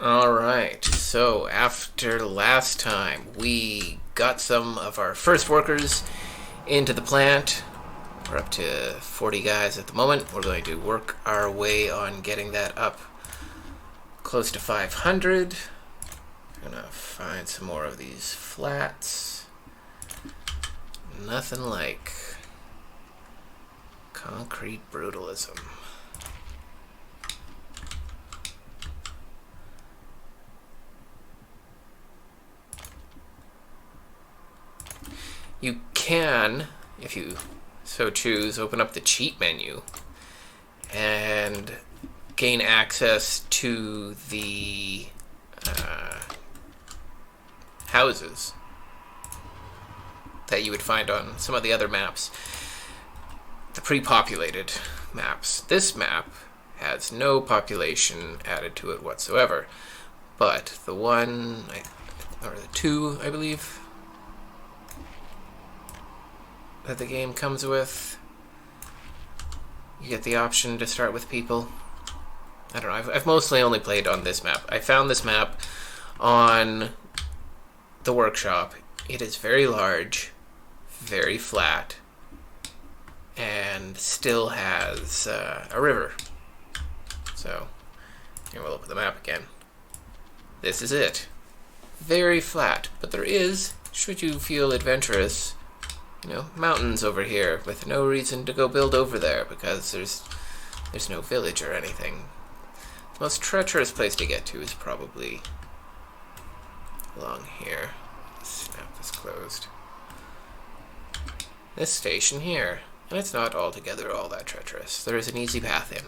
Alright, so after last time, we got some of our first workers into the plant. We're up to 40 guys at the moment. We're going to work our way on getting that up close to 500. I'm gonna find some more of these flats. Nothing like concrete brutalism. You can, if you so choose, open up the cheat menu and gain access to the houses that you would find on some of the other maps, the pre-populated maps. This map has no population added to it whatsoever, but the one, or the two, I believe, that the game comes with, you get the option to start with people. I don't know, I've mostly only played on this map. I found this map on the workshop. It is very large, very flat, and still has a river. So, here we'll open the map again. This is it. Very flat, but there is, should you feel adventurous, mountains over here with no reason to go build over there because there's no village or anything. The most treacherous place to get to is probably along here. Snap this closed. This station here, and it's not altogether all that treacherous. There is an easy path in.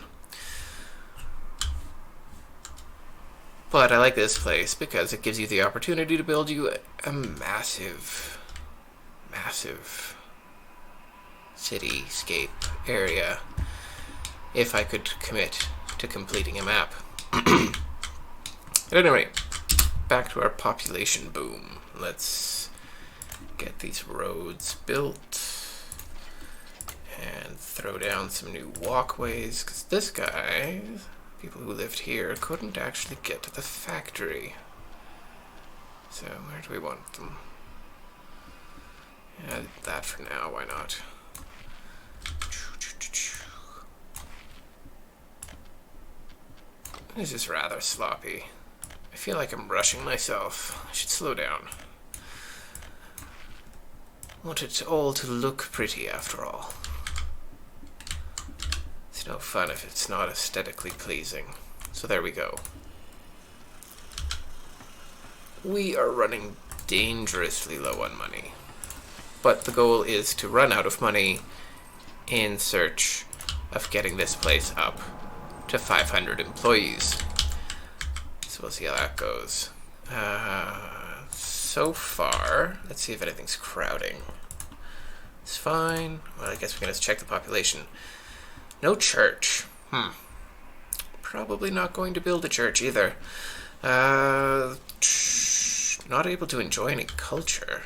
But I like this place because it gives you the opportunity to build you a massive cityscape area if I could commit to completing a map. At any rate, back to our population boom. Let's get these roads built and throw down some new walkways, because this guy, people who lived here, couldn't actually get to the factory. So where do we want them? Yeah, that for now, why not? This is rather sloppy. I feel like I'm rushing myself. I should slow down. I want it all to look pretty after all. It's no fun if it's not aesthetically pleasing. So there we go. We are running dangerously low on money. But the goal is to run out of money in search of getting this place up to 500 employees. So we'll see how that goes. So far, let's see if anything's crowding. It's fine. Well, I guess we can just check the population. No church. Probably not going to build a church either. Not able to enjoy any culture.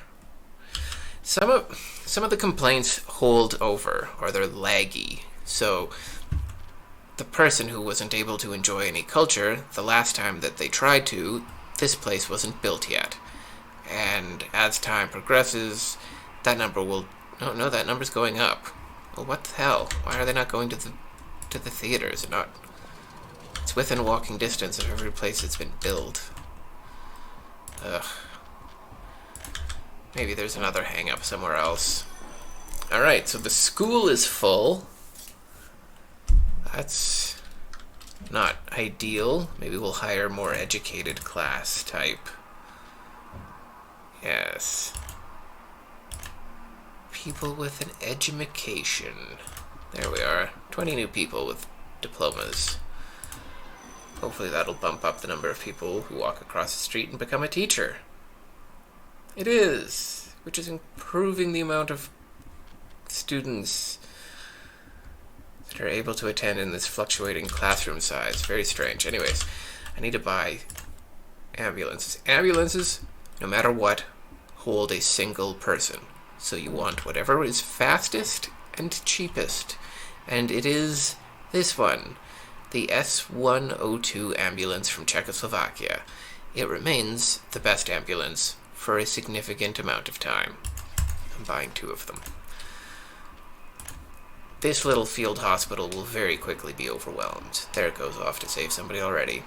Some of the complaints hold over, or they're laggy. So the person who wasn't able to enjoy any culture the last time that they tried to, this place wasn't built yet. And as time progresses, that number will... No, that number's going up. Well, what the hell? Why are they not going to the theaters? It's within walking distance of every place that's been built. Ugh. Maybe there's another hang-up somewhere else. Alright, so the school is full. That's not ideal. Maybe we'll hire more educated class type. Yes. People with an education. There we are. 20 new people with diplomas. Hopefully that'll bump up the number of people who walk across the street and become a teacher. It is, which is improving the amount of students that are able to attend in this fluctuating classroom size. Very strange. Anyways, I need to buy ambulances. Ambulances, no matter what, hold a single person. So you want whatever is fastest and cheapest. And it is this one. the S-102 ambulance from Czechoslovakia. It remains the best ambulance for a significant amount of time. I'm buying 2 of them. This little field hospital will very quickly be overwhelmed. There it goes off to save somebody already.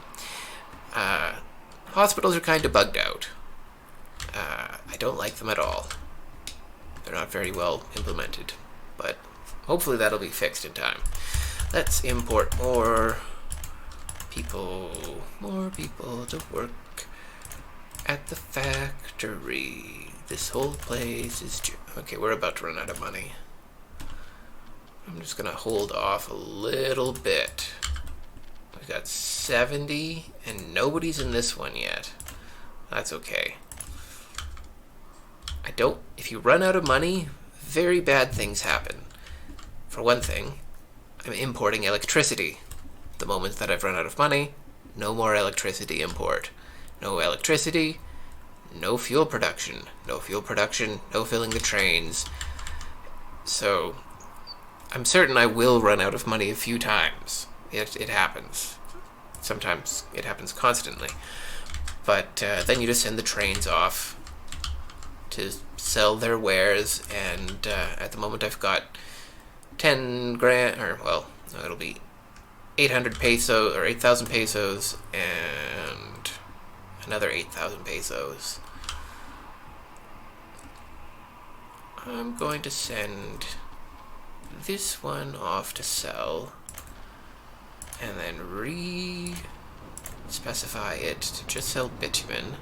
Hospitals are kind of bugged out. I don't like them at all. They're not very well implemented, but hopefully that'll be fixed in time. Let's import more people to work at the factory. This whole place is... Okay, we're about to run out of money. I'm just gonna hold off a little bit. We've got 70, and nobody's in this one yet. That's okay. If you run out of money, very bad things happen. For one thing, I'm importing electricity. The moment that I've run out of money, no more electricity import. No electricity, no fuel production. No fuel production, no filling the trains. So, I'm certain I will run out of money a few times. It happens. Sometimes it happens constantly. But then you just send the trains off to sell their wares, and at the moment I've got 10 grand, or well, it'll be 800 pesos, or 8,000 pesos, and another 8,000 pesos. I'm going to send this one off to sell, and then specify it to just sell bitumen.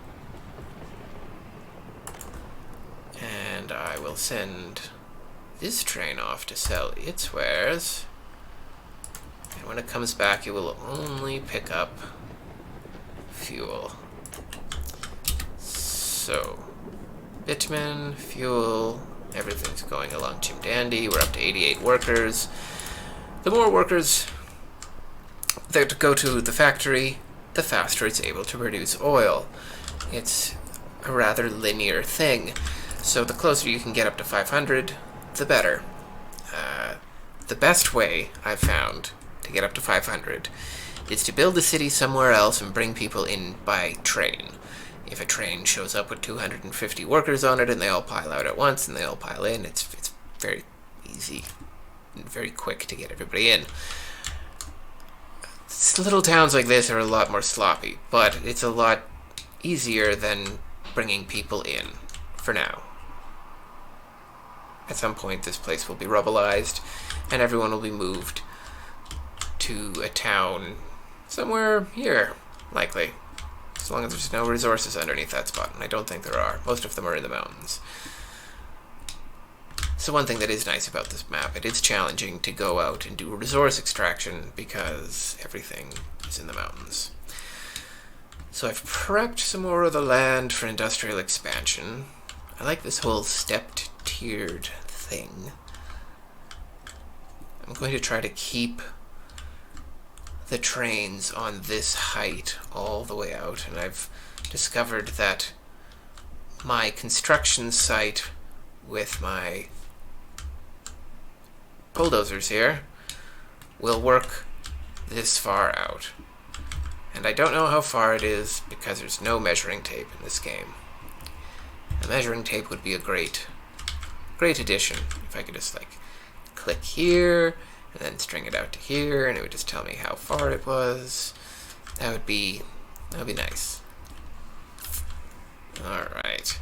And I will send this train off to sell its wares. And when it comes back, it will only pick up fuel. So, bitumen, fuel, everything's going along chim dandy. We're up to 88 workers. The more workers that go to the factory, the faster it's able to produce oil. It's a rather linear thing. So the closer you can get up to 500, the better. The best way I've found to get up to 500 is to build a city somewhere else and bring people in by train. If a train shows up with 250 workers on it and they all pile out at once and they all pile in, it's very easy and very quick to get everybody in. Little towns like this are a lot more sloppy, but it's a lot easier than bringing people in for now. At some point, this place will be rubbleized, and everyone will be moved to a town somewhere here, likely. As long as there's no resources underneath that spot, and I don't think there are. Most of them are in the mountains. So one thing that is nice about this map, it is challenging to go out and do resource extraction because everything is in the mountains. So I've prepped some more of the land for industrial expansion. I like this whole stepped, tiered thing. I'm going to try to keep the trains on this height all the way out, and I've discovered that my construction site with my bulldozers here will work this far out. And I don't know how far it is because there's no measuring tape in this game. A measuring tape would be a great addition. If I could just like click here and then string it out to here and it would just tell me how far it was. That would be nice. Alright.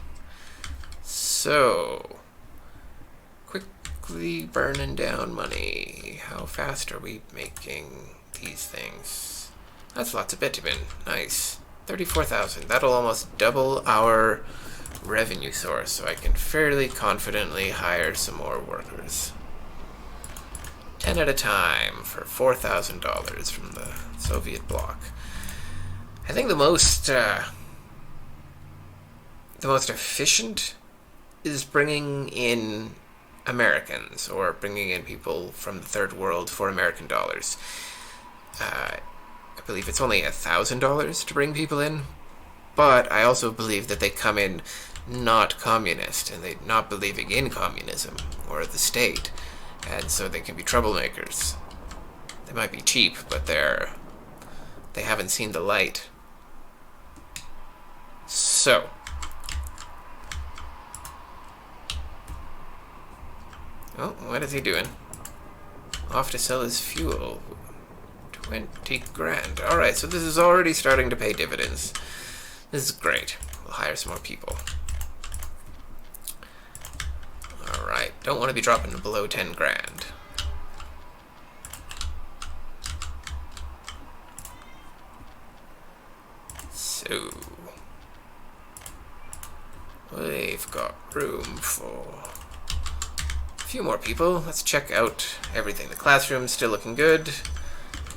So quickly burning down money. How fast are we making these things? That's lots of bitumen. Nice. 34,000. That'll almost double our revenue source, so I can fairly confidently hire some more workers. 10 at a time for $4,000 from the Soviet bloc. I think the most efficient is bringing in Americans, or bringing in people from the third world for American dollars. I believe it's only $1,000 to bring people in, but I also believe that they come in not communist, and they not believing in communism or the state, and so they can be troublemakers. They might be cheap, but they haven't seen the light. So, oh, what is he doing? Off to sell his fuel. 20 grand. Alright, so this is already starting to pay dividends. This is great. We'll hire some more people. Alright, don't want to be dropping below 10 grand. So, we've got room for a few more people. Let's check out everything. The classroom's still looking good.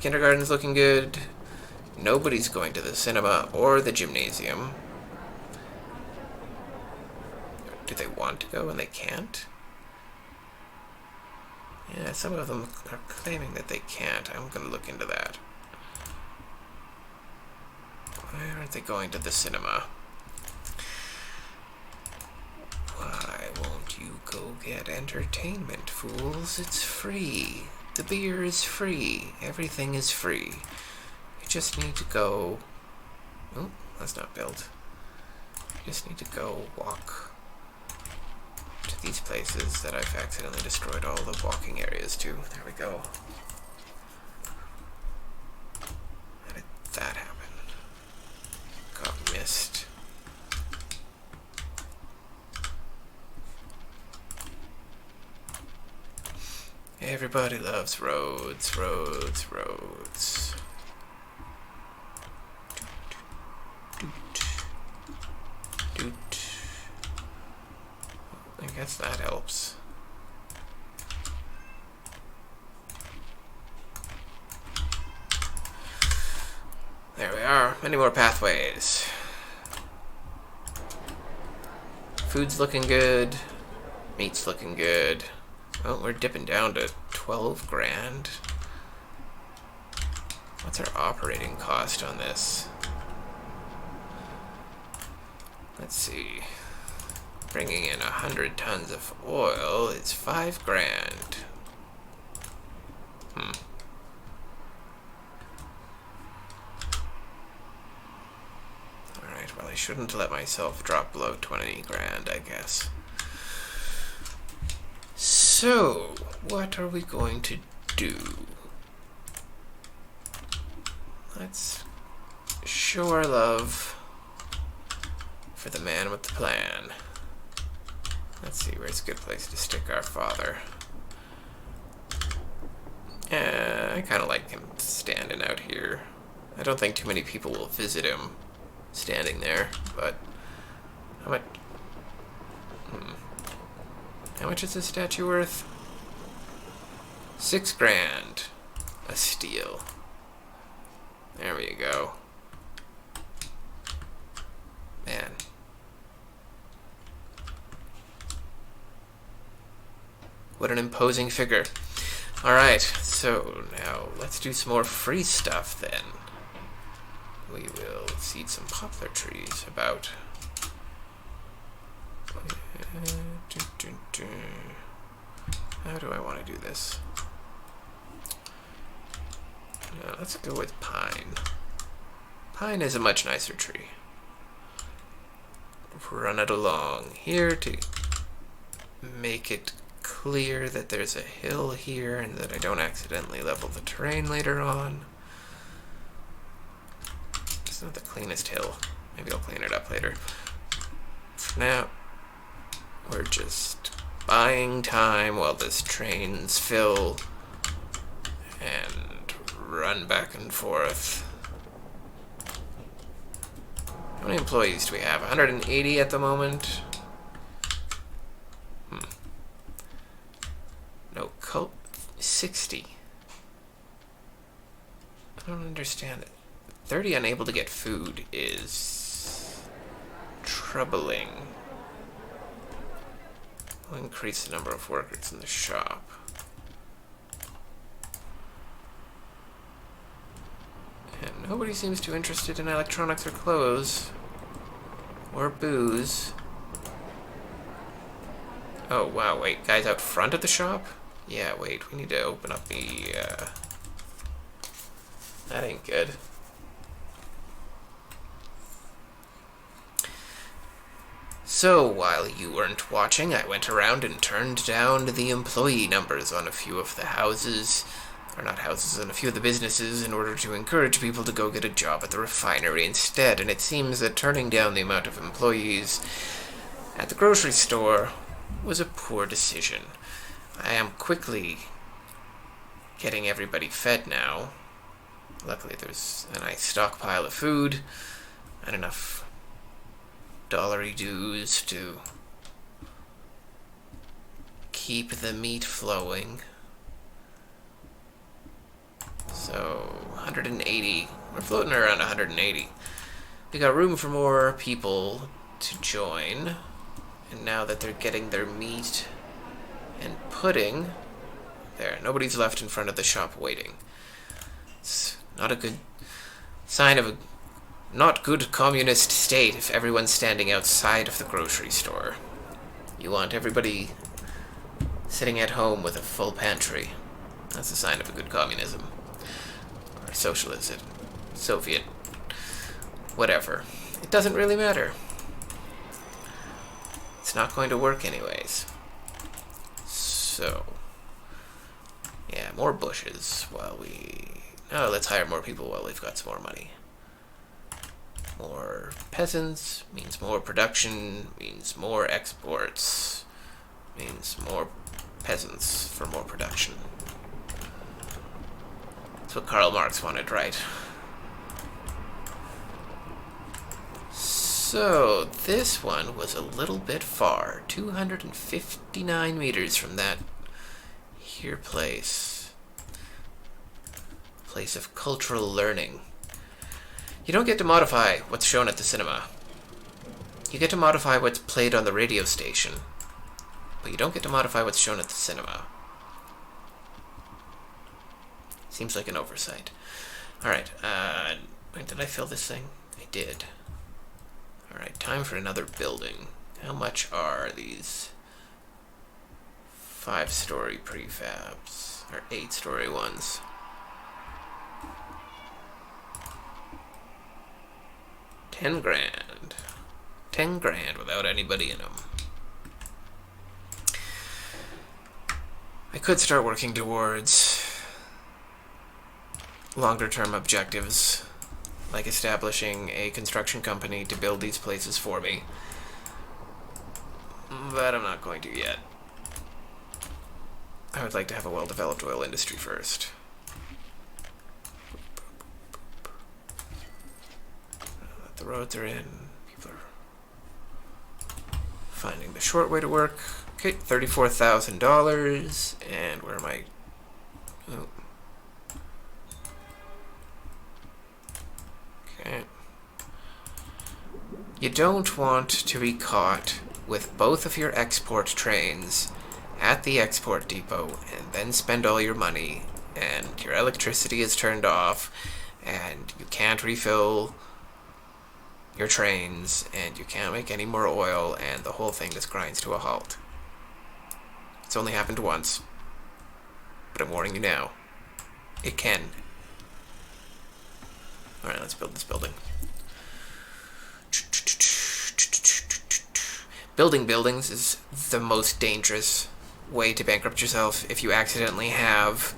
Kindergarten's looking good. Nobody's going to the cinema or the gymnasium. Do they want to go and they can't? Yeah, some of them are claiming that they can't. I'm going to look into that. Why aren't they going to the cinema? Why won't you go get entertainment, fools? It's free. The beer is free. Everything is free. You just need to go... Oh, that's not built. You just need to go walk to these places that I've accidentally destroyed all the walking areas to. There we go. How did that happen? Got missed. Everybody loves roads, roads, roads. Doot. I guess that helps. There we are. Many more pathways. Food's looking good. Meat's looking good. Oh, we're dipping down to 12 grand. What's our operating cost on this? Let's see. Bringing in 100 tons of oil is 5 grand. Alright, well, I shouldn't let myself drop below 20 grand, I guess. So, what are we going to do? Let's show our love for the man with the plan. Let's see, where's a good place to stick our father? Yeah, I kind of like him standing out here. I don't think too many people will visit him standing there, but how much? How much is this statue worth? 6 grand. A steal. There we go. Man. What an imposing figure. Alright, so now let's do some more free stuff then. We will seed some poplar trees about. How do I want to do this? No, let's go with pine. Pine is a much nicer tree. Run it along here to make it clear that there's a hill here and that I don't accidentally level the terrain later on. It's not the cleanest hill. Maybe I'll clean it up later. For now, we're just buying time while this trains fill and run back and forth. How many employees do we have? 180 at the moment. No, cult 60. I don't understand it. 30 unable to get food is troubling. We'll increase the number of workers in the shop. And nobody seems too interested in electronics or clothes. Or booze. Oh, wow, wait. Guys out front of the shop? Yeah, wait. We need to open up the That ain't good. So, while you weren't watching, I went around and turned down the employee numbers on a few of the houses, or not houses, on a few of the businesses in order to encourage people to go get a job at the refinery instead, and it seems that turning down the amount of employees at the grocery store was a poor decision. I am quickly getting everybody fed now. Luckily there's a nice stockpile of food and enough dollary dues to keep the meat flowing. So, 180. We're floating around 180. We got room for more people to join. And now that they're getting their meat and pudding, there, nobody's left in front of the shop waiting. It's not a good sign of a not good communist state if everyone's standing outside of the grocery store. You want everybody sitting at home with a full pantry. That's a sign of a good communism. Or socialist, Soviet, whatever. It doesn't really matter. It's not going to work anyways. So, yeah, more bushes while we... Oh, let's hire more people while we've got some more money. More peasants means more production, means more exports, means more peasants for more production. That's what Karl Marx wanted, right? So, this one was a little bit far. 259 meters from that here place. Place of cultural learning. You don't get to modify what's shown at the cinema. You get to modify what's played on the radio station. But you don't get to modify what's shown at the cinema. Seems like an oversight. Alright, did I fill this thing? I did. Alright, time for another building. How much are these 5-story prefabs? Or 8-story ones? $10,000. $10,000 without anybody in them. I could start working towards longer-term objectives, like establishing a construction company to build these places for me. But I'm not going to yet. I would like to have a well-developed oil industry first. The roads are in. People are finding the short way to work. Okay, $34,000. And where am I? Oh. Okay. You don't want to be caught with both of your export trains at the export depot and then spend all your money and your electricity is turned off and you can't refill your trains, and you can't make any more oil, and the whole thing just grinds to a halt. It's only happened once, but I'm warning you now. It can. Alright, let's build this building. Building buildings is the most dangerous way to bankrupt yourself. If you accidentally have,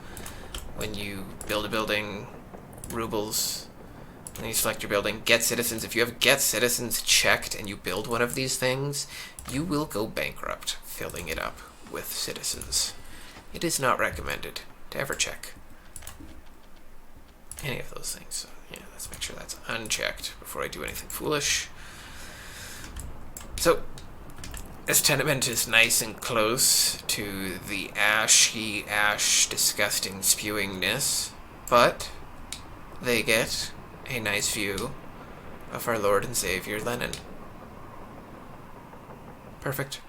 when you build a building, rubles. And you select your building, get citizens. If you have get citizens checked and you build one of these things, you will go bankrupt filling it up with citizens. It is not recommended to ever check any of those things. So, yeah, let's make sure that's unchecked before I do anything foolish. So, this tenement is nice and close to the ashy, disgusting spewingness, but they get a nice view of our Lord and Savior Lenin. Perfect.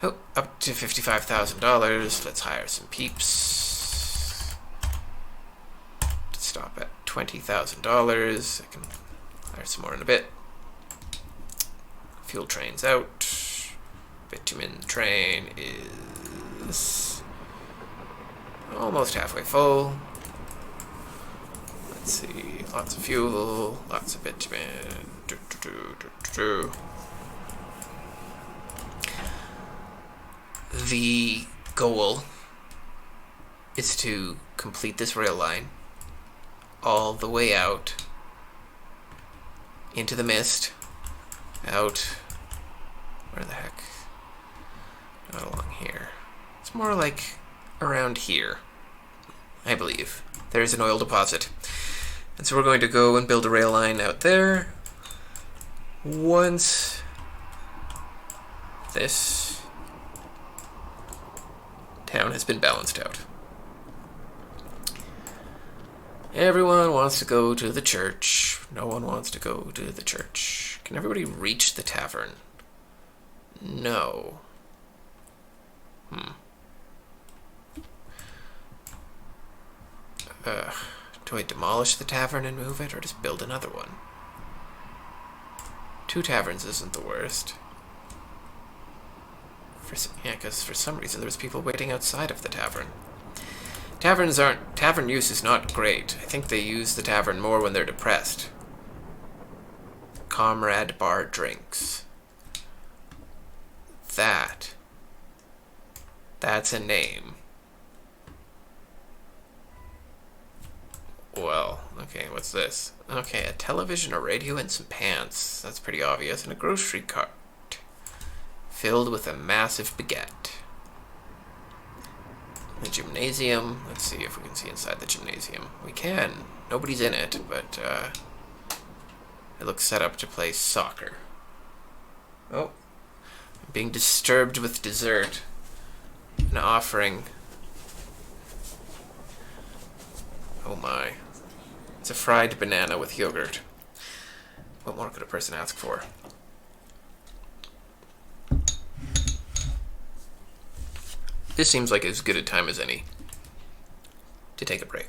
Oh, up to $55,000. Let's hire some peeps. Stop at $20,000. I can hire some more in a bit. Fuel train's out. Bitumen train is almost halfway full. Lots of fuel, lots of bitumen. The goal is to complete this rail line all the way out into the mist, out, where the heck, not along here. It's more like around here, I believe. There's an oil deposit. And so we're going to go and build a rail line out there. Once this town has been balanced out. Everyone wants to go to the church. No one wants to go to the church. Can everybody reach the tavern? No. Do I demolish the tavern and move it, or just build another one? 2 taverns isn't the worst. Because for some reason there's people waiting outside of the tavern. Tavern use is not great. I think they use the tavern more when they're depressed. Comrade bar drinks. That's a name. Well, okay, what's this? Okay, a television, a radio, and some pants. That's pretty obvious. And a grocery cart filled with a massive baguette. The gymnasium. Let's see if we can see inside the gymnasium. We can. Nobody's in it, but it looks set up to play soccer. Oh. I'm being disturbed with dessert. An offering. Oh my. It's a fried banana with yogurt. What more could a person ask for? This seems like as good a time as any to take a break.